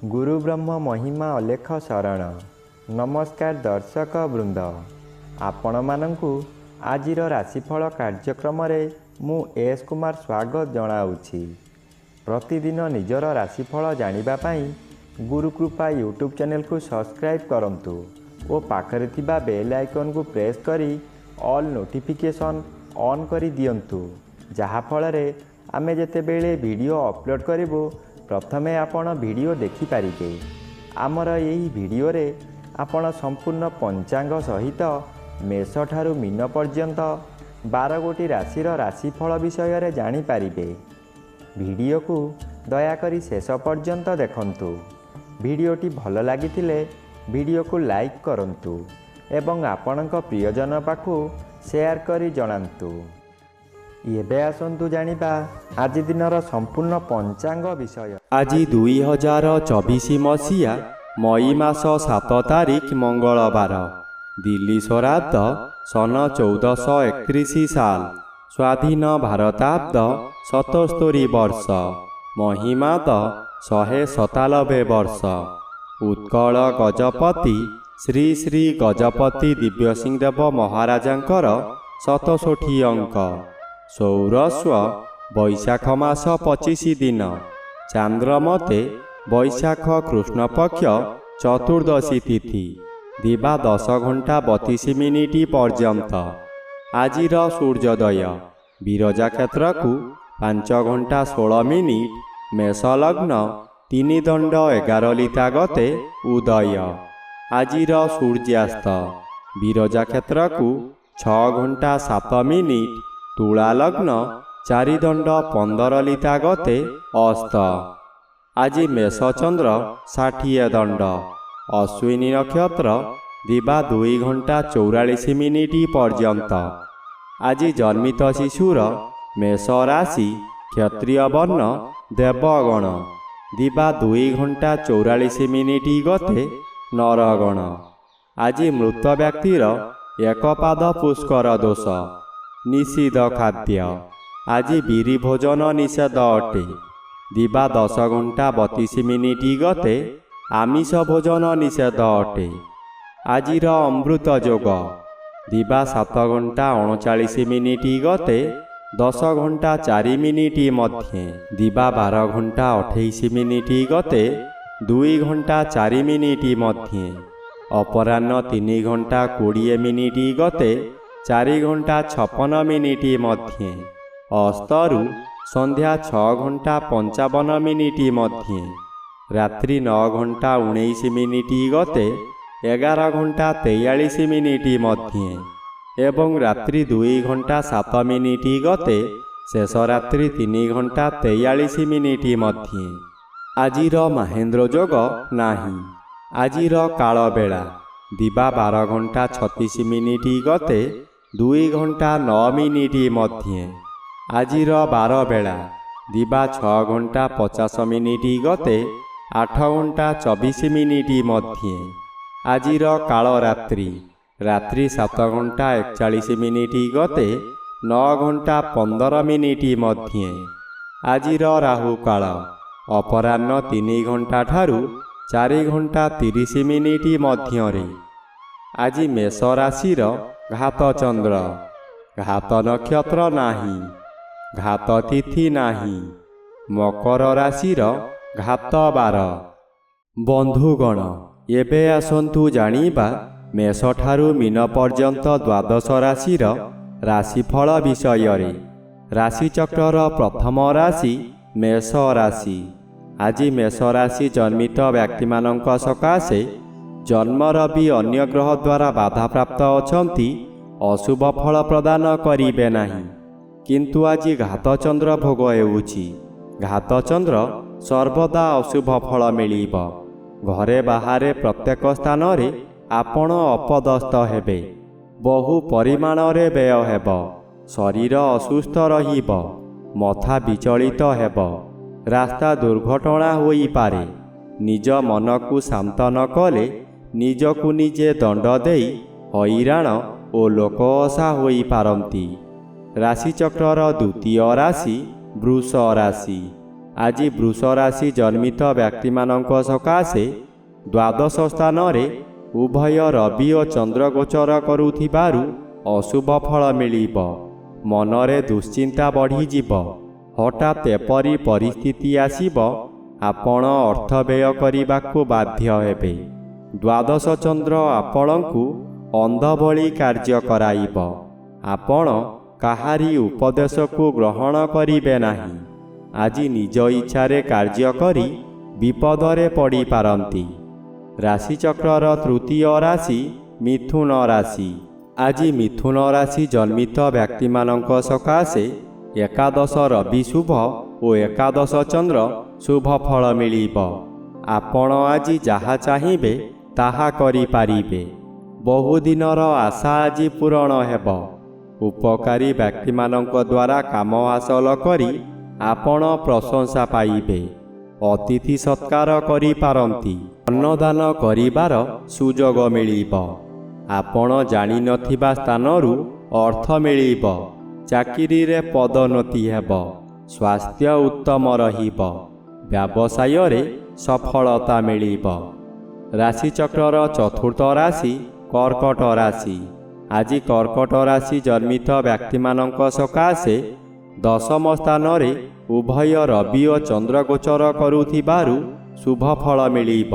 गुरु ब्रह्म महिमा अलेख शरण। नमस्कार दर्शक वृंद, आपण मानंकु आजिर राशिफल कार्यक्रम मु एस कुमार स्वागत जनाऊँगी। प्रतिदिन निजर राशिफल जानिबा पाई गुरुकृपा यूट्यूब चैनल को सब्सक्राइब करंतु और पाखरे थिबा बेल आइकन को प्रेस करी ऑल नोटिफिकेशन ऑन करी दियंतु, जहा फलरे आमे जेतेबेले वीडियो अपलोड करिवो प्रथमे आपण वीडियो देखि पारिबे। आमर एही वीडियो रे आपण संपूर्ण पंचांग सहित मेष ठारू मीन पर्यंत 12 गोटी राशिर राशिफल विषय रे जानि पारिबे। वीडियो को दयाकरी शेष पर्यंत देखंतु। वीडियोटी भल लागिथिले वीडियो को लाइक करंतु एवं आपणक प्रियजन पाखु शेयर करी जणांतु। एबे आसंतु जानिबा आज दिनर संपूर्ण पंचांग विषय। आज 2024 मसीहा मई मास 7 तारिख मंगलवार, दिल्ली स्वराब्द सन 1431 साल, स्वाधीन भारताब्द 77 वर्ष, महिमाद 197 वर्ष। उत्कल गजपति श्री श्री गजपति दिव्यसिंह देव महाराजांकर 67 अंक। सौरस्व वैशाख मास 25 दिन, चांद्रमते वैशाख कृष्ण पक्ष चतुर्दशी तिथि, दिवा 10 घंटा 32 मिनिट पर्यंत। आजिर सूर्योदय विरजा क्षेत्र को 5 घंटा 16 मिनिट, मेष लग्न 3 दंड 11 लिता गते उदय। आजिर सूर्यास्त विरजा क्षेत्र को 6 घंटा 7 मिनिट, तुला लग्न 4 दंड 15 लिता गते अस्त। आज मेष चंद्र 60 दंड, अश्विनी नक्षत्र दिवा 2 घंटा 44 मिनिट पर्यंत। आज जन्मित शिशुर मेष राशि, क्षत्रिय वर्ण देवगण, दिवा 2 घंटा 44 मिनिट गते नरगण। आज मृत व्यक्तिर एक पाद पुष्कर दोष, निषिद्ध खाद्य। आज बिरी भोजन निषेध अटे, दिवा 10 घंटा 32 मिनिट गते आमिष भोजन निषेध अटे। आजिर अमृत जोग दिवा 7 घंटा 39 मिनिट गते 10 घंटा 4 मिनिट मध्ये, दिवा 12 घंटा 28 मिनिट गते 2 घंटा 4 मिनिट मध्ये, अपराह्न 3 घंटा 20 मिनिट गते 4 घंटा 56 मिनिट मध्ये, अस्तरु संध्या 6 घंटा 55 मिनिट मध्ये, रात्रि 9 घंटा 19 मिनिट गते 11 घंटा 43 मिनिट मध्ये, एवं रात्रि 2 घंटा 7 मिनिट गते शेष रात्रि 3 घंटा 43 मिनिट मध्ये। आजिर महेंद्र जोग नाही। आजिर काल बेला दिवा 12 घंटा 36 मिनिट गते 2 घंटा 9 मिनिट मध्ये। आजिर 12 बेला दिवा 6 घंटा 50 मिनिट गते 8 घंटा 24 मिनिट मध्ये। आजिर काल रात्रि रात्रि 7 घंटा 41 मिनिट गते 9 घंटा 15 मिनिट मध्ये। आजिर राहु काल अपराह्न 3 घंटा ठारू 4 घंटा 30 मिनिट मध्यरे। आज मेष राशिर घात चंद्र, घात नक्षत्र नाही, घात तिथि नाही। मकर राशिर घात 12। बंधुगण, एबे आसंतु जानिबा मेष ठारू मीन पर्यंत 12 राशिर राशिफल विषय रे। राशिचक्रर प्रथम राशि मेष राशि। आज मेष राशि जन्मित व्यक्ति मानक सकाशे जन्मर भी अन्य ग्रह द्वारा बाधा प्राप्त अछंती, अशुभ फल प्रदान करिबे नाही। किंतु आज घात चंद्र भोग हेउछि। घात चंद्र सर्वदा अशुभ फल मिलिब। घरे बाहारे प्रत्येक स्थान रे आपण अपदस्थ हेबे। बहु परिमाण रे व्यय हेब। शरीर असुस्थ रहिब। मथा विचलित हेब। रास्ता दुर्घटना होई पारे। निज मन को शांत न कले निजकु निजे दंड देई हैराण और लोकअसा होई पारंती। राशिचक्रर द्वितीय राशि वृष राशि। ଆଜି ବୃଷ ରାଶି ଜନ୍ମିତ ବ୍ୟକ୍ତିମାନଙ୍କ ସକାଶେ ଦ୍ୱାଦଶ ସ୍ଥାନରେ ଉଭୟ ରବି ଓ ଚନ୍ଦ୍ର ଗୋଚର କରୁଥିବାରୁ ଅଶୁଭ ଫଳ ମିଳିବ। ମନରେ ଦୁଶ୍ଚିନ୍ତା ବଢ଼ିଯିବ। ହଠାତ୍ ଏପରି ପରିସ୍ଥିତି ଆସିବ, ଆପଣ ଅର୍ଥ ବ୍ୟୟ କରିବାକୁ ବାଧ୍ୟ ହେବେ। ଦ୍ୱାଦଶ ଚନ୍ଦ୍ର ଆପଣଙ୍କୁ ଅନ୍ଧ ଭଳି କାର୍ଯ୍ୟ କରାଇବ। ଆପଣ କାହାରି ଉପଦେଶକୁ ଗ୍ରହଣ କରିବେ ନାହିଁ। ଆଜି ନିଜ ଇଚ୍ଛାରେ କାର୍ଯ୍ୟ କରି ବିପଦରେ ପଡ଼ିପାରନ୍ତି। ରାଶିଚକ୍ରର ତୃତୀୟ ରାଶି ମିଥୁନ ରାଶି। ଆଜି ମିଥୁନ ରାଶି ଜନ୍ମିତ ବ୍ୟକ୍ତିମାନଙ୍କ ସକାଶେ ଏକାଦଶ ରବି ଶୁଭ ଓ ଏକାଦଶ ଚନ୍ଦ୍ର ଶୁଭ ଫଳ ମିଳିବ। ଆପଣ ଆଜି ଯାହା ଚାହିଁବେ ତାହା କରିପାରିବେ। ବହୁଦିନର ଆଶା ଆଜି ପୂରଣ ହେବ। ଉପକାରୀ ବ୍ୟକ୍ତିମାନଙ୍କ ଦ୍ୱାରା କାମ ହାସଲ କରି ଆପଣ ପ୍ରଶଂସା ପାଇବେ। ଅତିଥି ସତ୍କାର କରିପାରନ୍ତି। ଅନ୍ନଦାନ କରିବାର ସୁଯୋଗ ମିଳିବ। ଆପଣ ଜାଣିନଥିବା ସ୍ଥାନରୁ ଅର୍ଥ ମିଳିବ। ଚାକିରିରେ ପଦୋନ୍ନତି ହେବ। ସ୍ୱାସ୍ଥ୍ୟ ଉତ୍ତମ ରହିବ। ବ୍ୟବସାୟରେ ସଫଳତା ମିଳିବ। ରାଶିଚକ୍ରର ଚତୁର୍ଥ ରାଶି କର୍କଟ ରାଶି। ଆଜି କର୍କଟ ରାଶି ଜନ୍ମିତ ବ୍ୟକ୍ତିମାନଙ୍କ ସକାଶେ ଦଶମ ସ୍ଥାନରେ ଉଭୟ ରବି ଓ ଚନ୍ଦ୍ର ଗୋଚର କରୁଥିବାରୁ ଶୁଭ ଫଳ ମିଳିବ।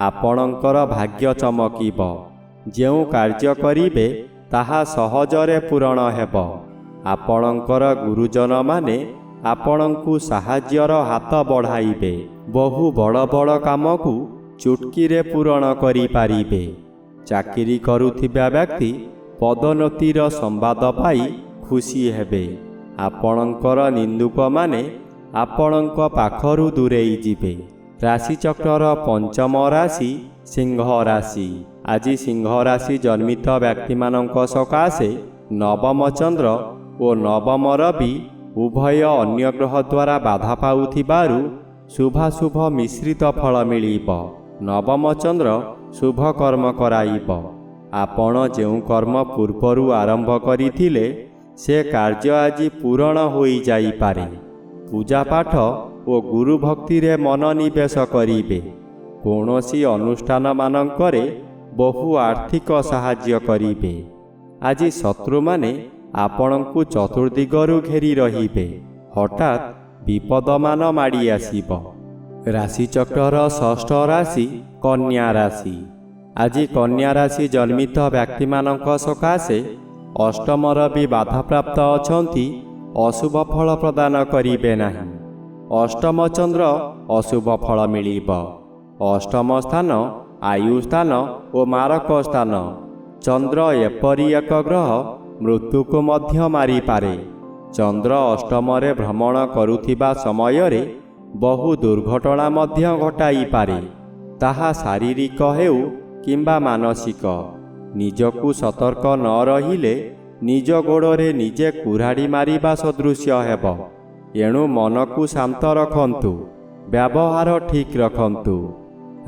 ଆପଣଙ୍କର ଭାଗ୍ୟ ଚମକିବ। ଯେଉଁ କାର୍ଯ୍ୟ କରିବେ ତାହା ସହଜରେ ପୂରଣ ହେବ। ଆପଣଙ୍କର ଗୁରୁଜନମାନେ ଆପଣଙ୍କୁ ସାହାଯ୍ୟର ହାତ ବଢ଼ାଇବେ। ବହୁ ବଡ଼ ବଡ଼ କାମକୁ ଚୁଟକିରେ ପୂରଣ କରିପାରିବେ। ଚାକିରି କରୁଥିବା ବ୍ୟକ୍ତି ପଦୋନ୍ନତିର ସମ୍ବାଦ ପାଇ ଖୁସି ହେବେ। ଆପଣଙ୍କର ନିନ୍ଦୁକମାନେ ଆପଣଙ୍କ ପାଖରୁ ଦୂରେଇ ଯିବେ। ରାଶିଚକ୍ରର ପଞ୍ଚମ ରାଶି ସିଂହ ରାଶି। ଆଜି ସିଂହ ରାଶି ଜନ୍ମିତ ବ୍ୟକ୍ତିମାନଙ୍କ ସକାଶେ ନବମ ଚନ୍ଦ୍ର ଓ ନବମ ରବି ଉଭୟ ଅନ୍ୟ ଗ୍ରହ ଦ୍ୱାରା ବାଧା ପାଉଥିବାରୁ ଶୁଭାଶୁଭ ମିଶ୍ରିତ ଫଳ ମିଳିବ। ନବମ ଚନ୍ଦ୍ର ଶୁଭ କର୍ମ କରାଇବ। ଆପଣ ଯେଉଁ କର୍ମ ପୂର୍ବରୁ ଆରମ୍ଭ କରିଥିଲେ ସେ କାର୍ଯ୍ୟ ଆଜି ପୂରଣ ହୋଇଯାଇପାରେ। ପୂଜାପାଠ ଓ ଗୁରୁ ଭକ୍ତିରେ ମନୋନିବେଶ କରିବେ। କୌଣସି ଅନୁଷ୍ଠାନମାନଙ୍କରେ ବହୁ ଆର୍ଥିକ ସାହାଯ୍ୟ କରିବେ। ଆଜି ଶତ୍ରୁମାନେ ଆପଣଙ୍କୁ ଚତୁର୍ଦିଗରୁ ଘେରି ରହିବେ। ହଠାତ୍ ବିପଦମାନ ମାଡ଼ି ଆସିବ। ରାଶିଚକ୍ରର ଷଷ୍ଠ ରାଶି କନ୍ୟା ରାଶି। ଆଜି କନ୍ୟା ରାଶି ଜନ୍ମିତ ବ୍ୟକ୍ତିମାନଙ୍କ ସକାଶେ ଅଷ୍ଟମ ରବି ବାଧାପ୍ରାପ୍ତ ଅଛନ୍ତି। ଅଶୁଭ ଫଳ ପ୍ରଦାନ କରିବେ ନାହିଁ। ଅଷ୍ଟମ ଚନ୍ଦ୍ର ଅଶୁଭ ଫଳ ମିଳିବ। ଅଷ୍ଟମ ସ୍ଥାନ ଆୟୁ ସ୍ଥାନ ଓ ମାରକ ସ୍ଥାନ। ଚନ୍ଦ୍ର ଏପରି ଏକ ଗ୍ରହ ମୃତ୍ୟୁକୁ ମଧ୍ୟ ମାରିପାରେ। ଚନ୍ଦ୍ର ଅଷ୍ଟମରେ ଭ୍ରମଣ କରୁଥିବା ସମୟରେ ବହୁ ଦୁର୍ଘଟଣା ମଧ୍ୟ ଘଟାଇପାରେ। ତାହା ଶାରୀରିକ ହେଉ କିମ୍ବା ମାନସିକ। ନିଜକୁ ସତର୍କ ନ ରହିଲେ ନିଜ ଗୋଡ଼ରେ ନିଜେ କୁରାଢ଼ି ମାରିବା ସଦୃଶ୍ୟ ହେବ। ଏଣୁ ମନକୁ ଶାନ୍ତ ରଖନ୍ତୁ। ବ୍ୟବହାର ଠିକ୍ ରଖନ୍ତୁ।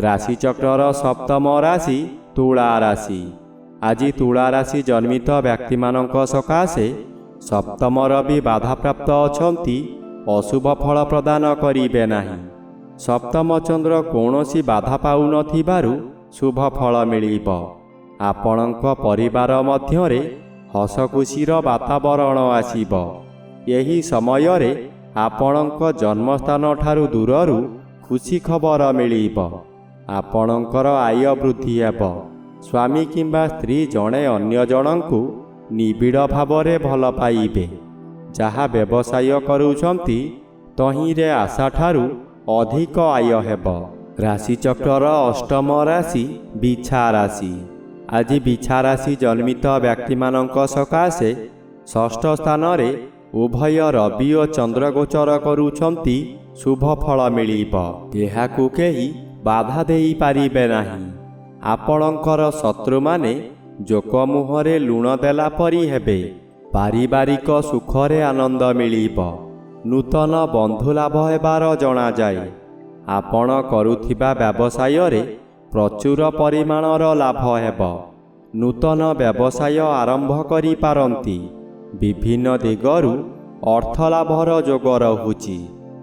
ରାଶିଚକ୍ରର ସପ୍ତମ ରାଶି ତୁଳା ରାଶି। ଆଜି ତୁଳା ରାଶି ଜନ୍ମିତ ବ୍ୟକ୍ତିମାନଙ୍କ ସକାଶେ ସପ୍ତମ ରବି ବାଧାପ୍ରାପ୍ତ ଅଛନ୍ତି। ଅଶୁଭ ଫଳ ପ୍ରଦାନ କରିବେ ନାହିଁ। ସପ୍ତମ ଚନ୍ଦ୍ର କୌଣସି ବାଧା ପାଉନଥିବାରୁ ଶୁଭ ଫଳ ମିଳିବ। ଆପଣଙ୍କ ପରିବାର ମଧ୍ୟରେ ହସଖୁସିର ବାତାବରଣ ଆସିବ। ଏହି ସମୟରେ ଆପଣଙ୍କ ଜନ୍ମସ୍ଥାନଠାରୁ ଦୂରରୁ ଖୁସି ଖବର ମିଳିବ। ଆପଣଙ୍କର ଆୟ ବୃଦ୍ଧି ହେବ। ସ୍ୱାମୀ କିମ୍ବା ସ୍ତ୍ରୀ ଜଣେ ଅନ୍ୟ ଜଣଙ୍କୁ ନିବିଡ଼ ଭାବରେ ଭଲ ପାଇବେ। ଯାହା ବ୍ୟବସାୟ କରୁଛନ୍ତି ତହିଁରେ ଆଶାଠାରୁ ଅଧିକ ଆୟ ହେବ। ରାଶିଚକ୍ରର ଅଷ୍ଟମ ରାଶି ବିଛା ରାଶି। ଆଜି ବିଛା ରାଶି ଜନ୍ମିତ ବ୍ୟକ୍ତିମାନଙ୍କ ସକାଶେ ଷଷ୍ଠ ସ୍ଥାନରେ ଉଭୟ ରବି ଓ ଚନ୍ଦ୍ର ଗୋଚର କରୁଛନ୍ତି। ଶୁଭ ଫଳ ମିଳିବ। ଏହାକୁ କେହି ବାଧା ଦେଇପାରିବେ ନାହିଁ। ଆପଣଙ୍କର ଶତ୍ରୁମାନେ ଜୋକ ମୁହଁରେ ଲୁଣ ଦେଲା ପରି ହେବେ। ପାରିବାରିକ ସୁଖରେ ଆନନ୍ଦ ମିଳିବ। ନୂତନ ବନ୍ଧୁ ଲାଭ ହେବାର ଜଣାଯାଏ। ଆପଣ କରୁଥିବା ବ୍ୟବସାୟରେ ପ୍ରଚୁର ପରିମାଣର ଲାଭ ହେବ। ନୂତନ ବ୍ୟବସାୟ ଆରମ୍ଭ କରିପାରନ୍ତି। ବିଭିନ୍ନ ଦିଗରୁ ଅର୍ଥ ଲାଭର ଯୋଗ ରହୁଛି।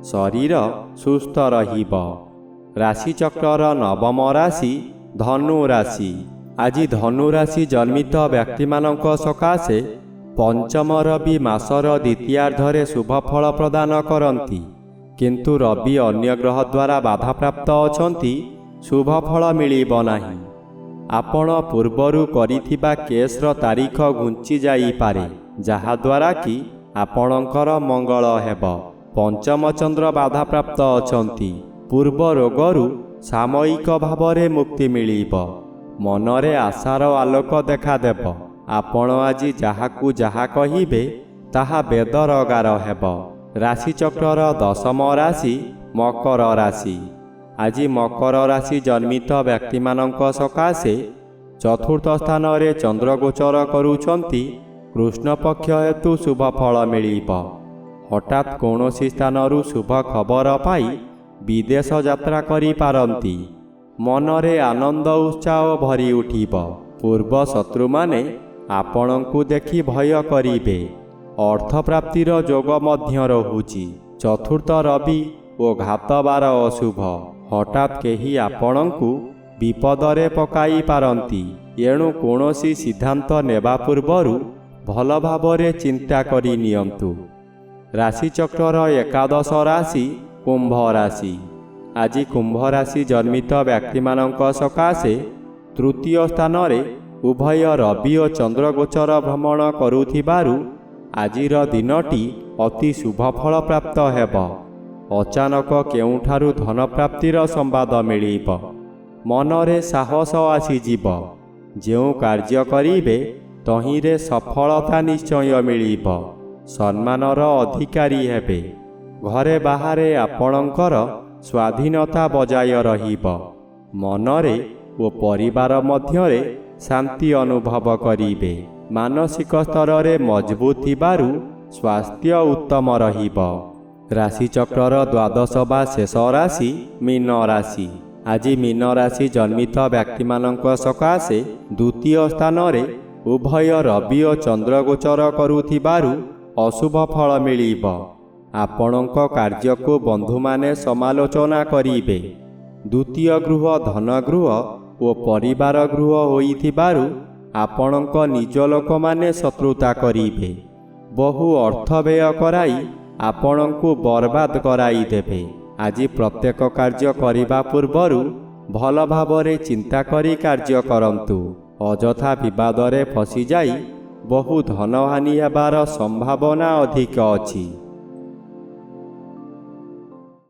ଶରୀର ସୁସ୍ଥ ରହିବ। ରାଶିଚକ୍ରର ନବମ ରାଶି ଧନୁ ରାଶି। ଆଜି ଧନୁ ରାଶି ଜନ୍ମିତ ବ୍ୟକ୍ତିମାନଙ୍କ ସକାଶେ ପଞ୍ଚମ ରବି ମାସର ଦ୍ୱିତୀୟାର୍ଦ୍ଧରେ ଶୁଭଫଳ ପ୍ରଦାନ କରନ୍ତି। କିନ୍ତୁ ରବି ଅନ୍ୟ ଗ୍ରହ ଦ୍ୱାରା ବାଧାପ୍ରାପ୍ତ ଅଛନ୍ତି, ଶୁଭଫଳ ମିଳିବ ନାହିଁ। ଆପଣ ପୂର୍ବରୁ କରିଥିବା କେସ୍ର ତାରିଖ ଘୁଞ୍ଚି ଯାଇପାରେ, ଯାହାଦ୍ୱାରା କି ଆପଣଙ୍କର ମଙ୍ଗଳ ହେବ। ପଞ୍ଚମ ଚନ୍ଦ୍ର ବାଧାପ୍ରାପ୍ତ ଅଛନ୍ତି। ପୂର୍ବ ରୋଗରୁ ସାମୟିକ ଭାବରେ ମୁକ୍ତି ମିଳିବ। ମନରେ ଆଶାର ଆଲୋକ ଦେଖାଦେବ। ଆପଣ ଆଜି ଯାହାକୁ ଯାହା କହିବେ ତାହା ବେଦରଗାର ହେବ। ରାଶିଚକ୍ରର ଦଶମ ରାଶି ମକର ରାଶି। ଆଜି ମକର ରାଶି ଜନ୍ମିତ ବ୍ୟକ୍ତିମାନଙ୍କ ସକାଶେ ଚତୁର୍ଥ ସ୍ଥାନରେ ଚନ୍ଦ୍ରଗୋଚର କରୁଛନ୍ତି। କୃଷ୍ଣପକ୍ଷ ହେତୁ ଶୁଭଫଳ ମିଳିବ। ହଠାତ୍ କୌଣସି ସ୍ଥାନରୁ ଶୁଭ ଖବର ପାଇ ବିଦେଶ ଯାତ୍ରା କରିପାରନ୍ତି। ମନରେ ଆନନ୍ଦ ଉତ୍ସାହ ଭରି ଉଠିବ। ପୂର୍ବ ଶତ୍ରୁମାନେ ଆପଣଙ୍କୁ ଦେଖି ଭୟ କରିବେ। ଅର୍ଥପ୍ରାପ୍ତିର ଯୋଗ ମଧ୍ୟ ରହୁଛି। ଚତୁର୍ଥ ରବି ଓ ଘାତବାର ଅଶୁଭ। ହଠାତ୍ କେହି ଆପଣଙ୍କୁ ବିପଦରେ ପକାଇ ପାରନ୍ତି। ଏଣୁ କୌଣସି ସିଦ୍ଧାନ୍ତ ନେବା ପୂର୍ବରୁ ଭଲ ଭାବରେ ଚିନ୍ତା କରି ନିଅନ୍ତୁ। ରାଶିଚକ୍ରର ଏକାଦଶ ରାଶି କୁମ୍ଭ ରାଶି। ଆଜି କୁମ୍ଭ ରାଶି ଜନ୍ମିତ ବ୍ୟକ୍ତିମାନଙ୍କ ସକାଶେ ତୃତୀୟ ସ୍ଥାନରେ ଉଭୟ ରବି ଓ ଚନ୍ଦ୍ରଗୋଚର ଭ୍ରମଣ କରୁଥିବାରୁ ଆଜିର ଦିନଟି ଅତି ଶୁଭଫଳ ପ୍ରାପ୍ତ ହେବ। ଅଚାନକ କେଉଁଠାରୁ ଧନପ୍ରାପ୍ତିର ସମ୍ବାଦ ମିଳିବ। ମନରେ ସାହସ ଆସିଯିବ। ଯେଉଁ କାର୍ଯ୍ୟ କରିବେ ତହିଁରେ ସଫଳତା ନିଶ୍ଚୟ ମିଳିବ। ସମ୍ମାନର ଅଧିକାରୀ ହେବେ। ଘରେ ବାହାରେ ଆପଣଙ୍କର ସ୍ୱାଧୀନତା ବଜାୟ ରହିବ। ମନରେ ଓ ପରିବାର ମଧ୍ୟରେ ଶାନ୍ତି ଅନୁଭବ କରିବେ। ମାନସିକ ସ୍ତରରେ ମଜବୁତ ଥିବାରୁ ସ୍ୱାସ୍ଥ୍ୟ ଉତ୍ତମ ରହିବ। ରାଶିଚକ୍ରର ଦ୍ୱାଦଶ ବା ଶେଷ ରାଶି ମୀନ ରାଶି। ଆଜି ମୀନ ରାଶି ଜନ୍ମିତ ବ୍ୟକ୍ତିମାନଙ୍କ ସକାଶେ ଦ୍ୱିତୀୟ ସ୍ଥାନରେ ଉଭୟ ରବି ଓ ଚନ୍ଦ୍ରଗୋଚର କରୁଥିବାରୁ ଅଶୁଭ ଫଳ ମିଳିବ। ଆପଣଙ୍କ କାର୍ଯ୍ୟକୁ ବନ୍ଧୁମାନେ ସମାଲୋଚନା କରିବେ। ଦ୍ୱିତୀୟ ଗୃହ ଧନଗୃହ ଓ ପରିବାର ଗୃହ ହୋଇଥିବାରୁ ଆପଣଙ୍କ ନିଜ ଲୋକମାନେ ଶତ୍ରୁତା କରିବେ। ବହୁ ଅର୍ଥ ବ୍ୟୟ କରାଇ ଆପଣଙ୍କୁ ବର୍ବାଦ କରାଇଦେବେ। ଆଜି ପ୍ରତ୍ୟେକ କାର୍ଯ୍ୟ କରିବା ପୂର୍ବରୁ ଭଲ ଭାବରେ ଚିନ୍ତା କରି କାର୍ଯ୍ୟ କରନ୍ତୁ। ଅଯଥା ବିବାଦରେ ଫସିଯାଇ ବହୁ ଧନହାନି ହେବାର ସମ୍ଭାବନା ଅଧିକ ଅଛି।